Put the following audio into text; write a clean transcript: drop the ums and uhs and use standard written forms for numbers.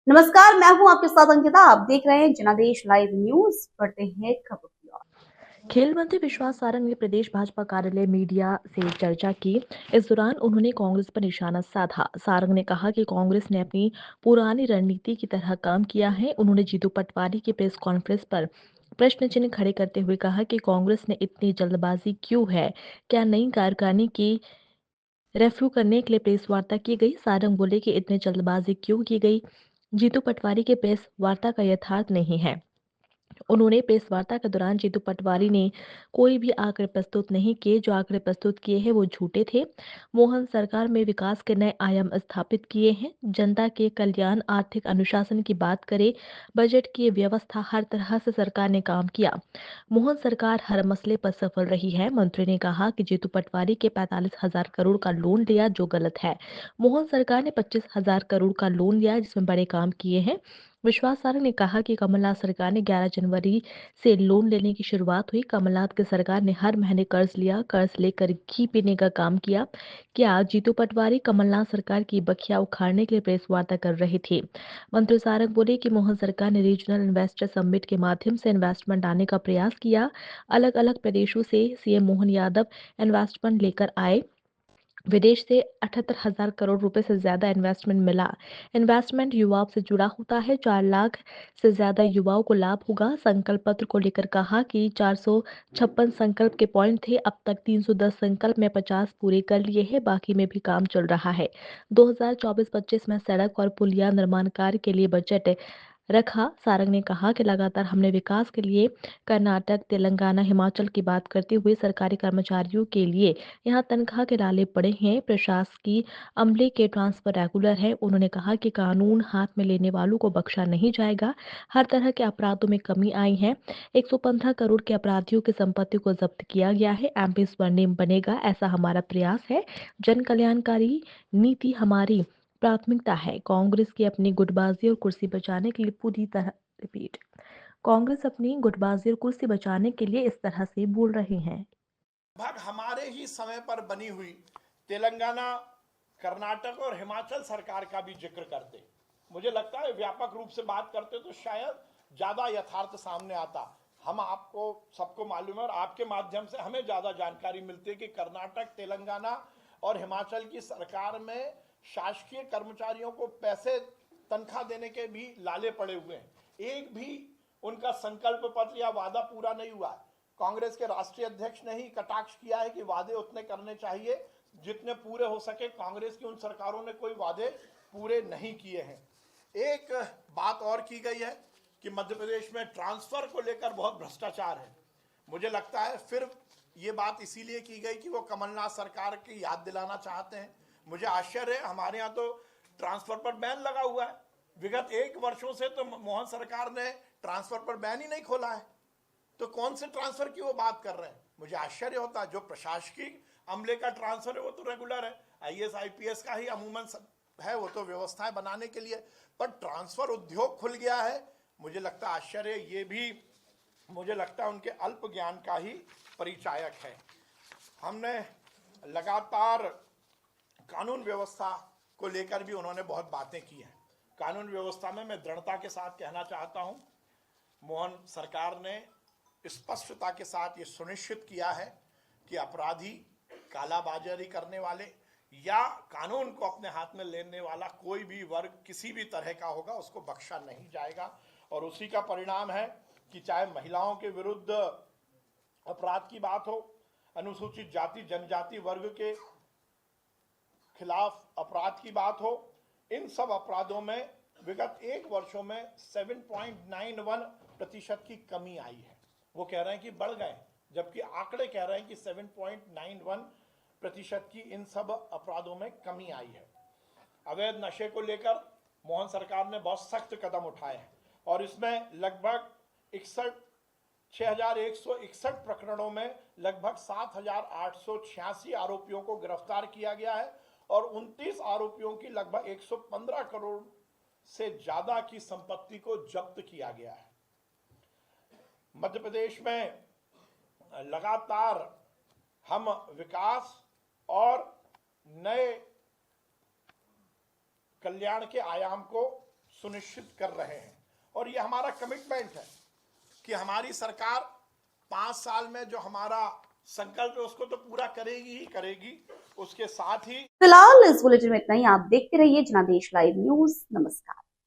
नमस्कार, मैं हूं आपके साथ अंकिता। आप देख रहे हैं जनादेश लाइव न्यूज। पढ़ते हैं खबर की ओर। खेल मंत्री विश्वास सारंग ने प्रदेश भाजपा कार्यालय मीडिया से चर्चा की। इस दौरान उन्होंने कांग्रेस पर निशाना साधा। सारंग ने कहा कि कांग्रेस ने अपनी पुरानी रणनीति की तरह काम किया है। उन्होंने जीतू पटवारी की प्रेस कॉन्फ्रेंस पर प्रश्न चिन्ह खड़े करते हुए कहा कि कांग्रेस ने इतनी जल्दबाजी क्यों है, क्या नई कार्यकारिणी की रेफ्यू करने के लिए प्रेस वार्ता की गई। सारंग बोले कि इतनी जल्दबाजी क्यों की गई, जीतू पटवारी के प्रेस वार्ता का यथार्थ नहीं है। उन्होंने प्रेस वार्ता के दौरान जीतू पटवारी ने कोई भी आंकड़े प्रस्तुत नहीं किए। जो आंकड़े प्रस्तुत किए हैं वो झूठे थे। मोहन सरकार में विकास के नए आयाम स्थापित किए हैं। जनता के कल्याण, आर्थिक अनुशासन की बात करें, बजट की व्यवस्था, हर तरह से सरकार ने काम किया। मोहन सरकार हर मसले पर सफल रही है। मंत्री ने कहा कि जीतू पटवारी के 45,000 करोड़ का लोन लिया, जो गलत है। मोहन सरकार ने 25,000 करोड़ का लोन लिया, जिसमें बड़े काम किए हैं। विश्वास सारंग ने कहा कि कमलनाथ सरकार ने 11 जनवरी से लोन लेने की शुरुआत हुई। कमलनाथ की सरकार ने हर महीने कर्ज लिया, कर्ज लेकर घी पीने का काम किया। क्या जीतू पटवारी कमलनाथ सरकार की बखिया उखाड़ने के लिए प्रेस वार्ता कर रहे थे? मंत्री सारंग बोले कि मोहन सरकार ने रीजनल इन्वेस्टर समिट के माध्यम से इन्वेस्टमेंट लाने का प्रयास किया। अलग अलग प्रदेशों से सीएम मोहन यादव इन्वेस्टमेंट लेकर आए। विदेश से 78,000 करोड़ रुपए से ज्यादा इन्वेस्टमेंट मिला। इन्वेस्टमेंट युवाओं से जुड़ा होता है। 4 लाख से ज्यादा युवाओं को लाभ होगा। संकल्प पत्र को लेकर कहा कि 456 संकल्प के पॉइंट थे। अब तक 310 संकल्प में 50 पूरे कर लिए हैं, बाकी में भी काम चल रहा है। 2024-25 में सड़क और पुलिया निर्माण कार्य के लिए बजट रखा। सारंग ने कहा कि लगातार हमने विकास के लिए कर्नाटक, तेलंगाना, हिमाचल की बात करते हुए सरकारी कर्मचारियों के लिए यहाँ तनख्वाह के लाले पड़े हैं। प्रशासकीय अमले के ट्रांसफर रेगुलर है। उन्होंने कहा कि कानून हाथ में लेने वालों को बख्शा नहीं जाएगा। हर तरह के अपराधों में कमी आई है। 115 करोड़ के अपराधियों की संपत्ति को जब्त किया गया है। एमपी स्वर्णिम बनेगा, ऐसा हमारा प्रयास है। जन कल्याणकारी नीति हमारी प्राथमिकता है। कांग्रेस की अपनी गुटबाजी और कुर्सी बचाने के लिए पूरी तरह रिपीट कांग्रेस अपनी गुटबाजी और कुर्सी बचाने के लिए इस तरह से बोल रहे हैं। लगभग हमारे ही समय पर बनी हुई तेलंगाना, कर्नाटक और हिमाचल सरकार का भी जिक्र करते, मुझे लगता है व्यापक रूप से बात करते तो शायद ज्यादा यथार्थ सामने आता। हम आपको सबको मालूम है और आपके माध्यम से हमें ज्यादा जानकारी मिलती है कि कर्नाटक, तेलंगाना और हिमाचल की सरकार में शासकीय कर्मचारियों को पैसे, तनख्वाह देने के भी लाले पड़े हुए हैं। एक भी उनका संकल्प पत्र या वादा पूरा नहीं हुआ है। कांग्रेस के राष्ट्रीय अध्यक्ष ने ही कटाक्ष किया है कि वादे उतने करने चाहिए जितने पूरे हो सके। कांग्रेस की उन सरकारों ने कोई वादे पूरे नहीं किए हैं। एक बात और की गई है कि मध्य प्रदेश में ट्रांसफर को लेकर बहुत भ्रष्टाचार है। मुझे लगता है फिर ये बात इसीलिए की गई कि वो कमलनाथ सरकार की याद दिलाना चाहते हैं। मुझे आश्चर्य है, हमारे यहाँ तो ट्रांसफर पर बैन लगा हुआ है। विगत 1 वर्षों से तो मोहन सरकार ने ट्रांसफर पर बैन ही नहीं खोला है, तो कौन से ट्रांसफर की वो बात कर रहे हैं? मुझे आश्चर्य होता है। जो प्रशासकीय अमले का ट्रांसफर है वो तो रेगुलर है, आईएएस आईपीएस का ही अमूमन है, वो तो व्यवस्थाएं बनाने के लिए। पर ट्रांसफर उद्योग खुल गया है, मुझे लगता है आश्चर्य। ये भी मुझे लगता है उनके अल्प ज्ञान का ही परिचायक है। हमने लगातार कानून व्यवस्था को लेकर भी उन्होंने बहुत बातें की हैं। कानून व्यवस्था में मैं दृढ़ता के साथ कहना चाहता हूं, मोहन सरकार ने स्पष्टता के साथ ये सुनिश्चित किया है कि अपराधी, कालाबाजारी करने वाले या कानून को अपने हाथ में लेने वाला कोई भी वर्ग किसी भी तरह का होगा, उसको बख्शा नहीं जाएगा। और उसी का परिणाम है कि चाहे महिलाओं के विरुद्ध अपराध की बात हो, अनुसूचित जाति जनजाति वर्ग के खिलाफ अपराध की बात हो, इन सब अपराधों में विगत 1 वर्षों में 7.91% की कमी आई है। वो कह रहे हैं कि बढ़ गए, जबकि आंकड़े कह रहे हैं कि 7.91% की इन सब अपराधों में कमी आई है। अवैध नशे को लेकर मोहन सरकार ने बहुत सख्त कदम उठाए हैं और इसमें लगभग 6,161 प्रकरणों में लगभग 7,886 आरोपियों को गिरफ्तार किया गया है और 29 आरोपियों की लगभग 115 करोड़ से ज्यादा की संपत्ति को जब्त किया गया है। मध्य प्रदेश में लगातार हम विकास और नए कल्याण के आयाम को सुनिश्चित कर रहे हैं और ये हमारा कमिटमेंट है कि हमारी सरकार 5 साल में जो हमारा संकल्प है उसको तो पूरा करेगी ही करेगी। उसके साथ ही फिलहाल इस बुलेटिन में इतना ही। आप देखते रहिए जनादेश लाइव न्यूज। नमस्कार।